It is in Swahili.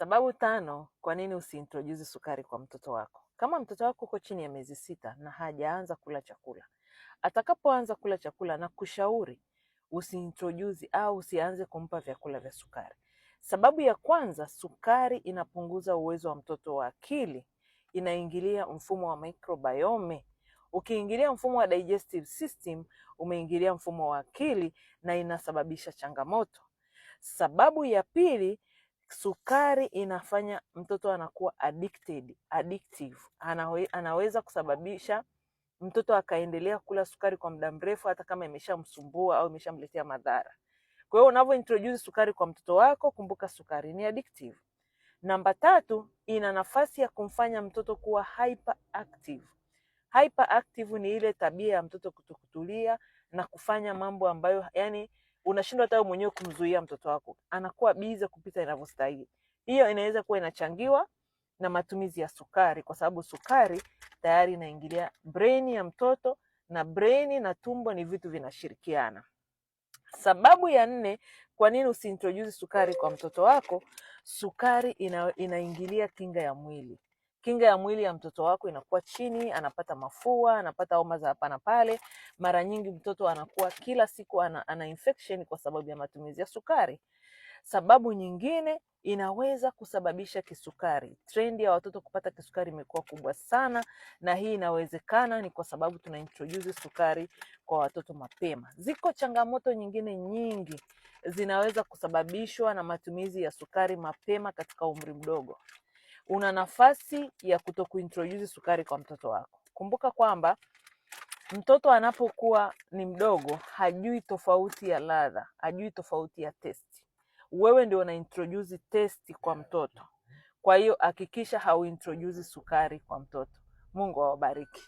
Sababu 5 kwa nini usiintroduce sukari kwa mtoto wako. Kama mtoto wako uko chini ya miezi 6 na hajaanza kula chakula, atakapoanza kula chakula na kushauri usiintroduce au usianze kumpa vyakula vya sukari. Sababu ya kwanza, sukari inapunguza uwezo wa mtoto wa akili, inaingilia mfumo wa microbiome. Ukiingilia mfumo wa digestive system, umeingilia mfumo wa akili na inasababisha changamoto. Sababu ya pili, sukari inafanya mtoto anakuwa addictive. Anaweza kusababisha mtoto akaendelea kula sukari kwa muda mrefu hata kama imeshamsumbua au imeshamletea madhara. Kwa hiyo unavyointroduce sukari kwa mtoto wako, kumbuka sukari ni addictive. Namba 3, ina nafasi ya kumfanya mtoto kuwa hyperactive. Hyperactive ni ile tabia ya mtoto kutokutulia na kufanya mambo ambayo yani unashindwa hata mwenyewe kumzuia mtoto wako. Anakuwa bize kupita inavyostahili. Hiyo inaweza kuwa inachangiwa na matumizi ya sukari, kwa sababu sukari tayari inaingilia brain ya mtoto, na brain na tumbo ni vitu vinashirikiana. Sababu ya 4 kwa nini usiintroduce sukari kwa mtoto wako, sukari inaingilia kinga ya mwili. Kinga ya mwili ya mtoto wako inakuwa chini, anapata mafua, anapata homa za hapa na pale. Mara nyingi mtoto anakuwa kila siku ana infection kwa sababu ya matumizi ya sukari. Sababu nyingine, inaweza kusababisha kisukari. Trend ya watoto kupata kisukari imekuwa kubwa sana, na hii inawezekana ni kwa sababu tuna introduce sukari kwa watoto mapema. Ziko changamoto nyingine nyingi zinaweza kusababishwa na matumizi ya sukari mapema katika umri mdogo. Una nafasi ya kutokuintroduce sukari kwa mtoto wako. Kumbuka kwamba mtoto anapokuwa ni mdogo hajui tofauti ya ladha, hajui tofauti ya testi. Wewe ndio una introduce testi kwa mtoto. Kwa hiyo hakikisha hauintroduce sukari kwa mtoto. Mungu awabariki.